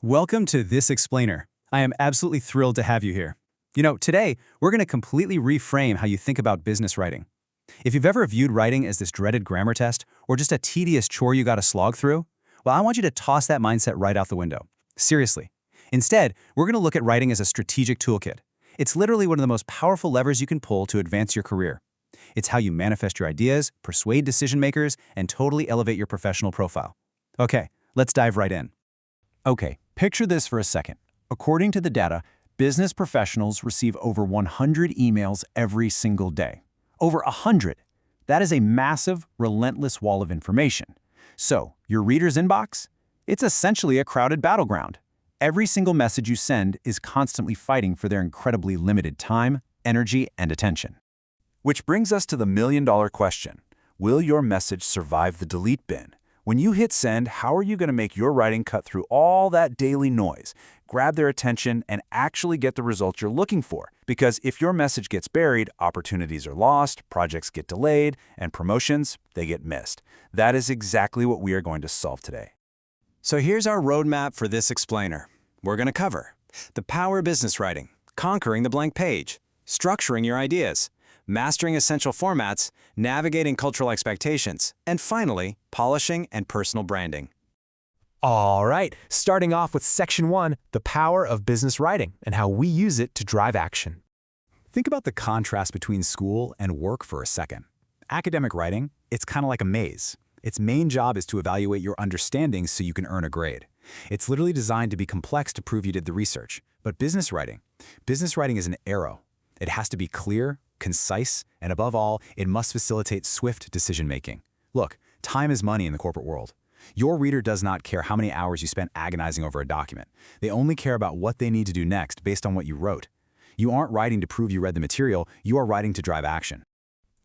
Welcome to This Explainer. I am absolutely thrilled to have you here. Today, we're going to completely reframe how you think about business writing. If you've ever viewed writing as this dreaded grammar test or just a tedious chore you got to slog through, well, I want you to toss that mindset right out the window. Seriously. Instead, we're going to look at writing as a strategic toolkit. It's literally one of the most powerful levers you can pull to advance your career. It's how you manifest your ideas, persuade decision makers, and totally elevate your professional profile. Okay, let's dive right in. Okay, picture this for a second. According to the data, business professionals receive over 100 emails every single day. Over 100. That is a massive, relentless wall of information. So, your reader's inbox? It's essentially a crowded battleground. Every single message you send is constantly fighting for their incredibly limited time, energy, and attention. Which brings us to the million-dollar question. Will your message survive the delete bin? When you hit send, how are you going to make your writing cut through all that daily noise, grab their attention, and actually get the results you're looking for? Because if your message gets buried, opportunities are lost, projects get delayed, and promotions, they get missed. That is exactly what we are going to solve today. So here's our roadmap for This Explainer. We're going to cover the power of business writing, conquering the blank page, structuring your ideas, mastering essential formats, navigating cultural expectations, and finally, polishing and personal branding. All right, starting off with Section 1, the power of business writing and how we use it to drive action. Think about the contrast between school and work for a second. Academic writing, it's kind of like a maze. Its main job is to evaluate your understanding so you can earn a grade. It's literally designed to be complex to prove you did the research. But business writing is an arrow. It has to be clear, concise, and above all, it must facilitate swift decision-making. Look, time is money in the corporate world. Your reader does not care how many hours you spent agonizing over a document. They only care about what they need to do next based on what you wrote. You aren't writing to prove you read the material, you are writing to drive action.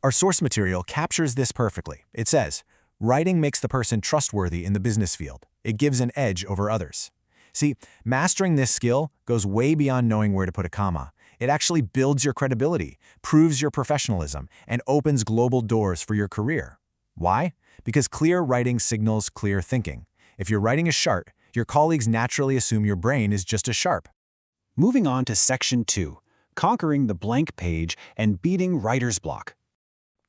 Our source material captures this perfectly. It says, writing makes the person trustworthy in the business field. It gives an edge over others. See, mastering this skill goes way beyond knowing where to put a comma. It actually builds your credibility, proves your professionalism, and opens global doors for your career. Why? Because clear writing signals clear thinking. If your writing is sharp, your colleagues naturally assume your brain is just as sharp. Moving on to Section 2, conquering the blank page and beating writer's block.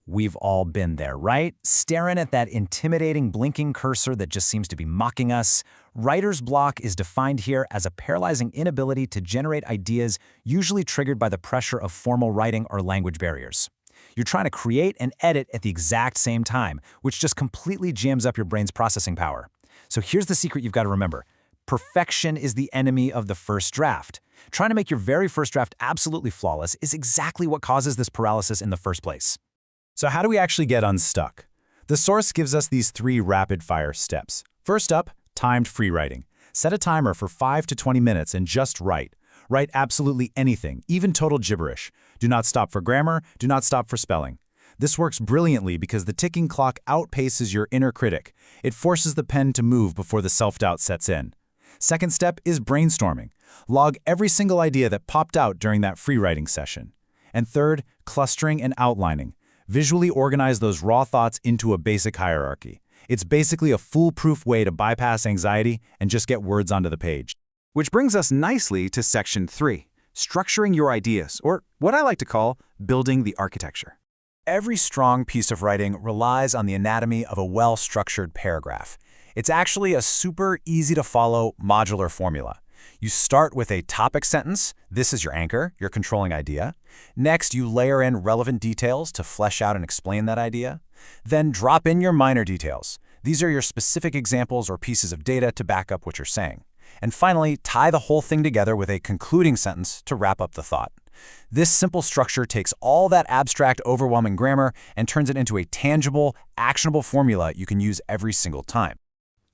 We've all been there, right? Staring at that intimidating blinking cursor that just seems to be mocking us. Writer's block is defined here as a paralyzing inability to generate ideas usually triggered by the pressure of formal writing or language barriers. You're trying to create and edit at the exact same time, which just completely jams up your brain's processing power. So here's the secret you've got to remember. Perfection is the enemy of the first draft. Trying to make your very first draft absolutely flawless is exactly what causes this paralysis in the first place. So how do we actually get unstuck? The source gives us these 3 rapid-fire steps. First up, timed free writing. Set a timer for 5 to 20 minutes and just write. Write absolutely anything, even total gibberish. Do not stop for grammar, do not stop for spelling. This works brilliantly because the ticking clock outpaces your inner critic. It forces the pen to move before the self-doubt sets in. Second step is brainstorming. Log every single idea that popped out during that free writing session. And third, clustering and outlining. Visually organize those raw thoughts into a basic hierarchy. It's basically a foolproof way to bypass anxiety and just get words onto the page. Which brings us nicely to Section 3, structuring your ideas, or what I like to call building the architecture. Every strong piece of writing relies on the anatomy of a well-structured paragraph. It's actually a super easy-to-follow modular formula. You start with a topic sentence. This is your anchor, your controlling idea. Next, you layer in relevant details to flesh out and explain that idea. Then drop in your minor details. These are your specific examples or pieces of data to back up what you're saying. And finally, tie the whole thing together with a concluding sentence to wrap up the thought. This simple structure takes all that abstract, overwhelming grammar and turns it into a tangible, actionable formula you can use every single time.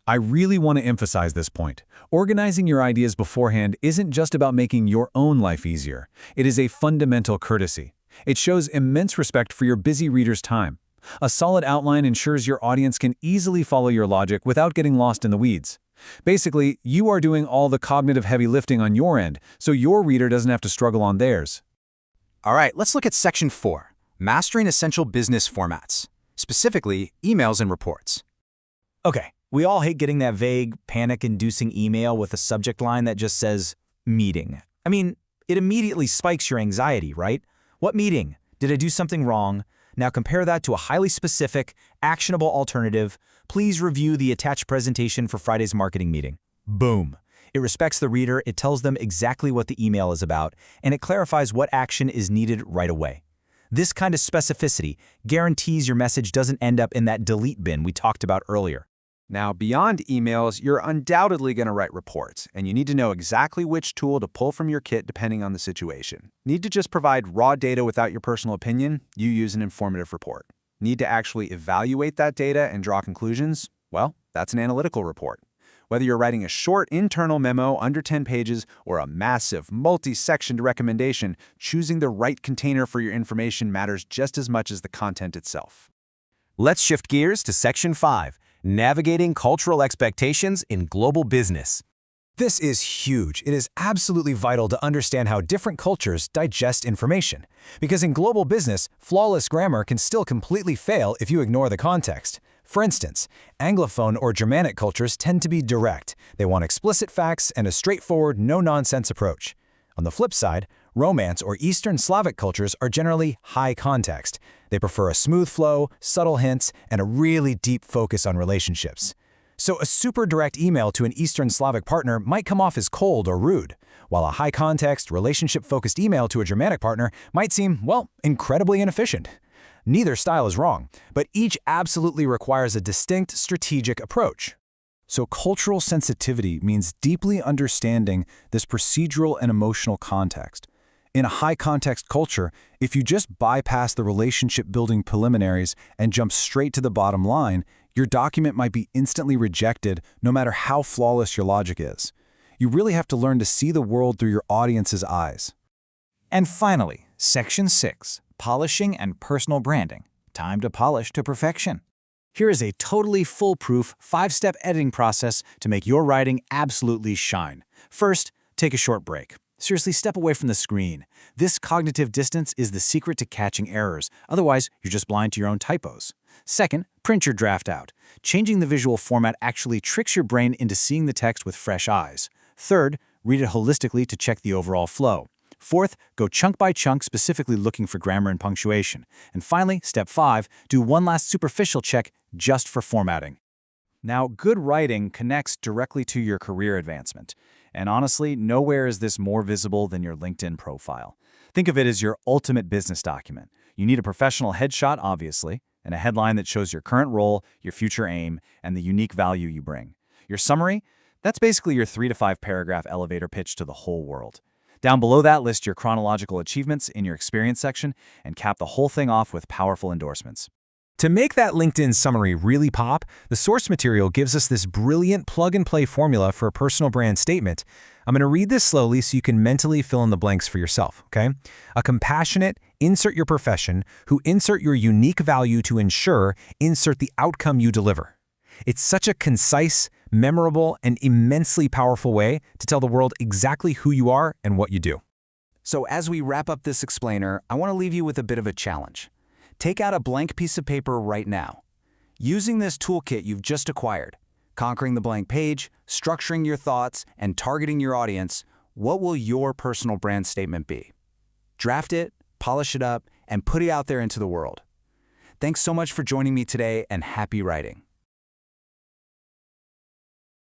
I really want to emphasize this point. Organizing your ideas beforehand isn't just about making your own life easier. It is a fundamental courtesy. It shows immense respect for your busy reader's time. A solid outline ensures your audience can easily follow your logic without getting lost in the weeds. Basically, you are doing all the cognitive heavy lifting on your end, so your reader doesn't have to struggle on theirs. All right, let's look at Section 4, Mastering Essential Business Formats, specifically emails and reports. Okay, We all hate getting that vague, panic-inducing email with a subject line that just says, meeting. I mean, it immediately spikes your anxiety, right? What meeting? Did I do something wrong? Now compare that to a highly specific, actionable alternative. Please review the attached presentation for Friday's marketing meeting. Boom. It respects the reader, it tells them exactly what the email is about, and it clarifies what action is needed right away. This kind of specificity guarantees your message doesn't end up in that delete bin we talked about earlier. Now, beyond emails, you're undoubtedly going to write reports, and you need to know exactly which tool to pull from your kit depending on the situation. Need to just provide raw data without your personal opinion? You use an informative report. Need to actually evaluate that data and draw conclusions? Well, that's an analytical report. Whether you're writing a short internal memo under 10 pages or a massive, multi-sectioned recommendation, choosing the right container for your information matters just as much as the content itself. Let's shift gears to Section 5, Navigating Cultural Expectations in Global Business. This is huge. It is absolutely vital to understand how different cultures digest information. Because in global business, flawless grammar can still completely fail if you ignore the context. For instance, Anglophone or Germanic cultures tend to be direct. They want explicit facts and a straightforward, no-nonsense approach. On the flip side, Romance or Eastern Slavic cultures are generally high context. They prefer a smooth flow, subtle hints, and a really deep focus on relationships. So a super direct email to an Eastern Slavic partner might come off as cold or rude, while a high-context, relationship-focused email to a Germanic partner might seem, well, incredibly inefficient. Neither style is wrong, but each absolutely requires a distinct strategic approach. So cultural sensitivity means deeply understanding this procedural and emotional context. In a high-context culture, if you just bypass the relationship-building preliminaries and jump straight to the bottom line, your document might be instantly rejected no matter how flawless your logic is. You really have to learn to see the world through your audience's eyes. And finally, Section 6, Polishing and Personal Branding. Time to polish to perfection. Here is a totally foolproof 5-step editing process to make your writing absolutely shine. First, take a short break. Seriously, step away from the screen. This cognitive distance is the secret to catching errors. Otherwise, you're just blind to your own typos. Second, print your draft out. Changing the visual format actually tricks your brain into seeing the text with fresh eyes. Third, read it holistically to check the overall flow. Fourth, go chunk by chunk, specifically looking for grammar and punctuation. And finally, step 5, do one last superficial check just for formatting. Now, good writing connects directly to your career advancement. And honestly, nowhere is this more visible than your LinkedIn profile. Think of it as your ultimate business document. You need a professional headshot, obviously, and a headline that shows your current role, your future aim, and the unique value you bring. Your summary? That's basically your 3 to 5 paragraph elevator pitch to the whole world. Down below that, list your chronological achievements in your experience section and cap the whole thing off with powerful endorsements. To make that LinkedIn summary really pop, the source material gives us this brilliant plug-and-play formula for a personal brand statement. I'm going to read this slowly so you can mentally fill in the blanks for yourself, okay? A compassionate, insert your profession, who insert your unique value to ensure, insert the outcome you deliver. It's such a concise, memorable, and immensely powerful way to tell the world exactly who you are and what you do. So as we wrap up this explainer, I want to leave you with a bit of a challenge. Take out a blank piece of paper right now. Using this toolkit you've just acquired, conquering the blank page, structuring your thoughts, and targeting your audience, what will your personal brand statement be? Draft it, polish it up, and put it out there into the world. Thanks so much for joining me today, and happy writing.